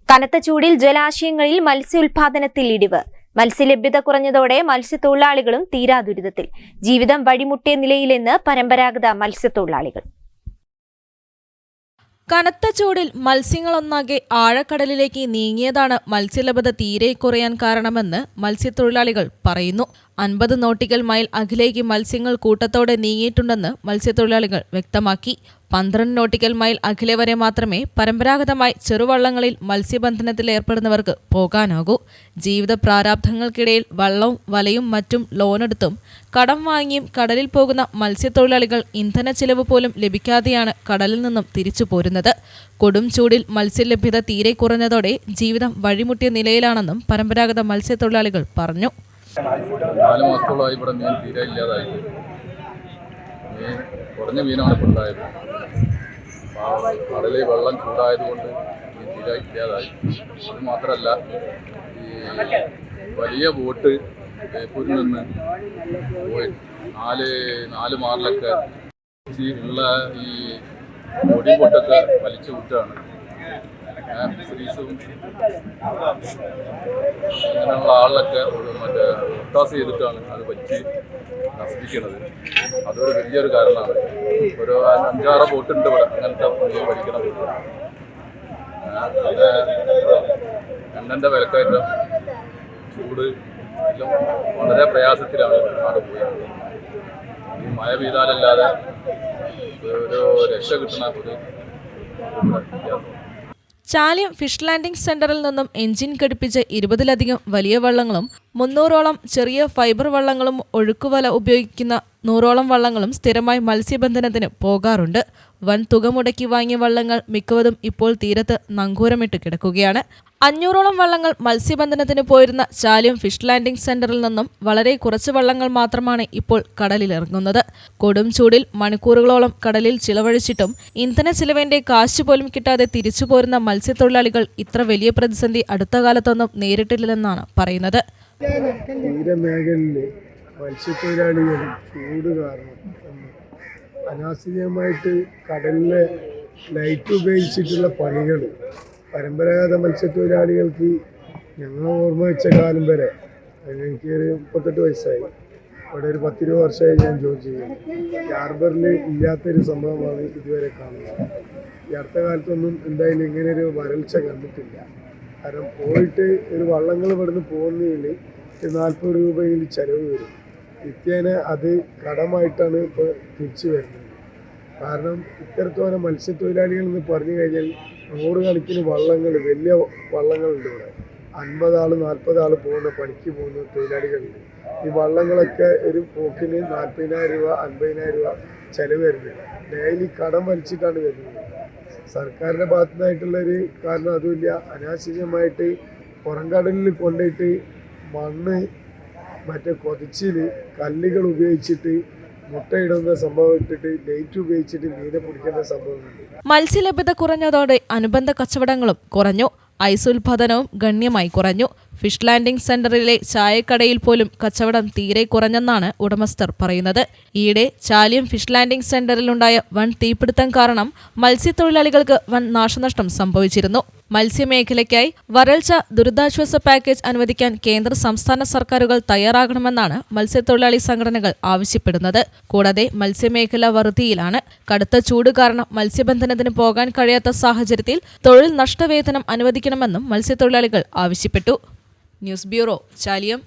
കനത്ത ചൂടിൽ ജലാശയങ്ങളിൽ മത്സ്യോൽപാദനത്തിൽ ഇടിവ്. മത്സ്യലഭ്യത കുറഞ്ഞതോടെ മത്സ്യത്തൊഴിലാളികളും തീരാ ദുരിതത്തിൽ. ജീവിതം വഴിമുട്ടിയ നിലയിലെന്ന് പരമ്പരാഗത മത്സ്യത്തൊഴിലാളികൾ. കനത്ത ചൂടിൽ മത്സ്യങ്ങളൊന്നാകെ ആഴക്കടലിലേക്ക് നീങ്ങിയതാണ് മത്സ്യലഭ്യത തീരെ കുറയാൻ കാരണമെന്ന് മത്സ്യത്തൊഴിലാളികൾ പറയുന്നു. 50 നോട്ടിക്കൽ മൈൽ അകലേക്ക് മത്സ്യങ്ങൾ കൂട്ടത്തോടെ നീങ്ങിയിട്ടുണ്ടെന്ന് മത്സ്യത്തൊഴിലാളികൾ വ്യക്തമാക്കി. 12 നോട്ടിക്കൽ മൈൽ അകലെ വരെ മാത്രമേ പരമ്പരാഗതമായി ചെറുവള്ളങ്ങളിൽ മത്സ്യബന്ധനത്തിൽ ഏർപ്പെടുന്നവർക്ക് പോകാനാകൂ. ജീവിത പ്രാരാബ്ധങ്ങൾക്കിടയിൽ വള്ളവും വലയും മറ്റും ലോണെടുത്തും കടം വാങ്ങിയും കടലിൽ പോകുന്ന മത്സ്യത്തൊഴിലാളികൾ ഇന്ധന ചിലവ് പോലും ലഭിക്കാതെയാണ് കടലിൽ നിന്നും തിരിച്ചു പോരുന്നത്. കൊടും ചൂടിൽ മത്സ്യലഭ്യത തീരെ കുറഞ്ഞതോടെ ജീവിതം വഴിമുട്ടിയ നിലയിലാണെന്നും പരമ്പരാഗത മത്സ്യത്തൊഴിലാളികൾ പറഞ്ഞു. 4 മാസത്തോളമായി ഇവിടെ മീൻ തീരെ ഇല്ലാതായി. കുറഞ്ഞ മീനാണ് ഇപ്പോൾ ഉണ്ടായത്. കടലിൽ വെള്ളം ചൂടായതുകൊണ്ട് മീൻ തീരെ ഇല്ലാതായി. അത് മാത്രമല്ല, ഈ വലിയ ബോട്ട് ബേപ്പൂരിൽ നിന്ന് പോയി 4 മാറിലൊക്കെ ഉള്ള ഈ പൊടി ബോട്ടൊക്കെ വലിച്ചു വിട്ടാണ് ഫിഷറീസും അങ്ങനെയുള്ള ആളിലൊക്കെ ഒത്താസ് ചെയ്തിട്ടാണ് അത് വലിച്ച് നശിപ്പിക്കുന്നത്. അതൊരു വലിയൊരു കാരണമാണ്. ഒരു 5-6 ബോട്ടുണ്ട് ഇവിടെ അങ്ങനത്തെ മീൻ വലിക്കണ ബോട്ട്. എണ്ണൻ്റെ വിലക്കയറ്റം, ചൂട് എല്ലാം വളരെ പ്രയാസത്തിലാണ് നാട് പോയത്. ഈ മഴ പെയ്താലല്ലാതെ ഒരു രക്ഷ കിട്ടുന്ന ഒരു ചാലിയം ഫിഷ് ലാൻഡിംഗ് സെന്ററിൽ നിന്നും എഞ്ചിൻ ഘടിപ്പിച്ച് 20-ലധികം വലിയ വള്ളങ്ങളും 300ഓളം ചെറിയ ഫൈബർ വള്ളങ്ങളും ഒഴുക്കുവല ഉപയോഗിക്കുന്ന 100ഓളം വള്ളങ്ങളും സ്ഥിരമായി മത്സ്യബന്ധനത്തിന് പോകാറുണ്ട്. വൻ തുക മുടക്കി വാങ്ങിയ വള്ളങ്ങൾ മിക്കവതും ഇപ്പോൾ തീരത്ത് നങ്കൂരമിട്ട് കിടക്കുകയാണ്. 500ഓളം വള്ളങ്ങൾ മത്സ്യബന്ധനത്തിന് പോയിരുന്ന ചാലിയം ഫിഷ് ലാൻഡിംഗ് സെന്ററിൽ നിന്നും വളരെ കുറച്ച് വള്ളങ്ങൾ മാത്രമാണ് ഇപ്പോൾ കടലിലിറങ്ങുന്നത്. കൊടും ചൂടിൽ മണിക്കൂറുകളോളം കടലിൽ ചിലവഴിച്ചിട്ടും ഇന്ധന ചിലവിന്റെ കാശ് പോലും കിട്ടാതെ തിരിച്ചു പോരുന്ന മത്സ്യത്തൊഴിലാളികൾ ഇത്ര വലിയ പ്രതിസന്ധി അടുത്ത കാലത്തൊന്നും നേരിട്ടില്ലെന്നാണ് പറയുന്നത്. തീരമേഖലയില് മത്സ്യത്തൊഴിലാളികൾ ചൂട് കാരണം അനാവശ്യമായിട്ട് കടലിലെ ലൈറ്റ് ഉപയോഗിച്ചിട്ടുള്ള പണികൾ പരമ്പരാഗത മത്സ്യത്തൊഴിലാളികൾക്ക് ഞങ്ങൾ ഓർമ്മ വെച്ച കാലം വരെ, എനിക്കൊരു 38 വയസ്സായി, അവിടെ ഒരു 10-20 വർഷമായി ഞാൻ ജോലി ചെയ്യുന്നത്. ഹാർബറിൽ ഇല്ലാത്തൊരു സംഭവമാണ് ഇതുവരെ കാണുന്നത്. ഈ അടുത്ത കാലത്തൊന്നും എന്തായാലും ഇങ്ങനെയൊരു വരൾച്ച കണ്ടിട്ടില്ല. കാരണം പോയിട്ട് ഒരു വള്ളങ്ങൾ ഇവിടുന്ന് പോകുന്നതിൽ 40 രൂപയിൽ ചിലവ് വരും. നിത്യേന അത് കടമായിട്ടാണ് ഇപ്പോൾ തിരിച്ചു വരുന്നത്. കാരണം ഇത്തരത്തോളം മത്സ്യത്തൊഴിലാളികൾ എന്ന് പറഞ്ഞു കഴിഞ്ഞാൽ 100 കണക്കിന് വള്ളങ്ങൾ, വലിയ വള്ളങ്ങളുണ്ട് ഇവിടെ. 50 ആൾ 40 ആൾ പോകുന്ന പണിക്ക് പോകുന്ന തൊഴിലാളികളുണ്ട്. ഈ വള്ളങ്ങളൊക്കെ ഒരു പോക്കിന് 40,000 രൂപ 50,000 രൂപ ചിലവ് വരുന്നുണ്ട്. ഡെയിലി കടം വലിച്ചിട്ടാണ് വരുന്നത്. സർക്കാരിൻ്റെ ഭാഗത്തുനിന്നായിട്ടുള്ളൊരു കാരണം അതുമില്ല. അനാവശ്യമായിട്ട് പുറംകടലിൽ കൊണ്ടുപോയിട്ട് മണ്ണ് മറ്റേ കൊതിച്ചിൽ കല്ലുകൾ ഉപയോഗിച്ചിട്ട് മുട്ടയിടുന്ന സംഭവം ഇട്ടിട്ട് ലൈറ്റ് ഉപയോഗിച്ചിട്ട് മീനെ പിടിക്കുന്ന സംഭവമുണ്ട്. മത്സ്യലഭ്യത കുറഞ്ഞതോടെ അനുബന്ധ കച്ചവടങ്ങളും കുറഞ്ഞു. ഐസ് ഉൽപാദനവും ഗണ്യമായി കുറഞ്ഞു. ഫിഷ് ലാൻഡിംഗ് സെന്ററിലെ ചായക്കടയിൽ പോലും കച്ചവടം തീരെ കുറഞ്ഞെന്നാണ് ഉടമസ്ഥർ പറയുന്നത്. ഈയിടെ ചാലിയം ഫിഷ് ലാൻഡിംഗ് സെന്ററിലുണ്ടായ വൻ തീപിടുത്തം കാരണം മത്സ്യത്തൊഴിലാളികൾക്ക് വൻ നാശനഷ്ടം സംഭവിച്ചിരുന്നു. മത്സ്യമേഖലയ്ക്കായി വരൾച്ച ദുരിതാശ്വാസ പാക്കേജ് അനുവദിക്കാൻ കേന്ദ്ര സംസ്ഥാന സർക്കാരുകൾ തയ്യാറാകണമെന്നാണ് മത്സ്യത്തൊഴിലാളി സംഘടനകൾ ആവശ്യപ്പെടുന്നത്. കൂടാതെ മത്സ്യമേഖല വറുതിയിലാണ്. കടുത്ത ചൂട് കാരണം മത്സ്യബന്ധനത്തിന് പോകാൻ കഴിയാത്ത സാഹചര്യത്തിൽ തൊഴിൽ നഷ്ടവേതനം അനുവദിക്കണമെന്നും മത്സ്യത്തൊഴിലാളികൾ ആവശ്യപ്പെട്ടു. News bureau, Chaliyam.